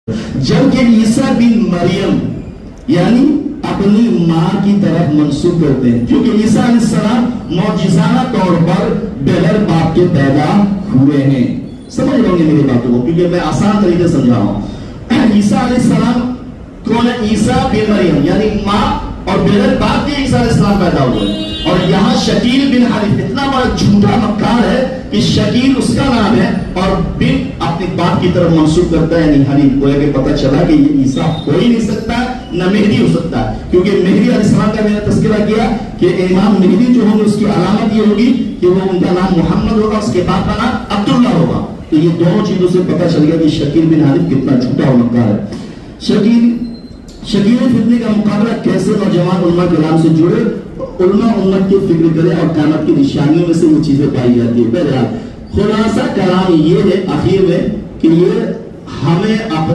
जबकि ईसा बिन मरियम यानी अपनी मां की तरफ मंसूब करते हैं, क्योंकि ईसा अलैहिस्सलाम मौजिज़ाना तौर पर बगैर बाप के पैदा हुए हैं। समझ लोगे मेरी बातों को, क्योंकि मैं आसान तरीके से समझा हूं। ईसा अलैहिस्सलाम कौन है? ईसा बिन मरियम यानी मां और बगैर बाप के ईसा अलैहिस्सलाम पैदा हुए। और यहाँ शकील बिन हारिस इतना बड़ा झूठा मक्कार है कि शकील उसका नाम है और बिन अपने बाप की तरफ मंसूब करता है। यानी हनी को पता चला कि ये ईसा हो ही नहीं सकता, न मेहदी हो सकता है, क्योंकि मेहदी अलैहिस्सलाम का मैंने तज़किरा किया कि इमाम मेहदी जो होंगे उसकी अलामत ये होगी कि वो उनका नाम मोहम्मद होगा, उसके बाप का नाम अब्दुल्ला होगा। तो ये दोनों चीजों से पता चल गया कि शकील बिन हारिस कितना झूठा और मक्कार है। शकील फितने का मुकाबला कैसे नौजवान उम्मा के नाम से जुड़े, उल्मा उम्मत की फिक्र करे और क़यामत की निशानियों में से ये चीजें पाई जाती है। पहले खुलासा कलाम ये है आखिर में कि ये हमें अपने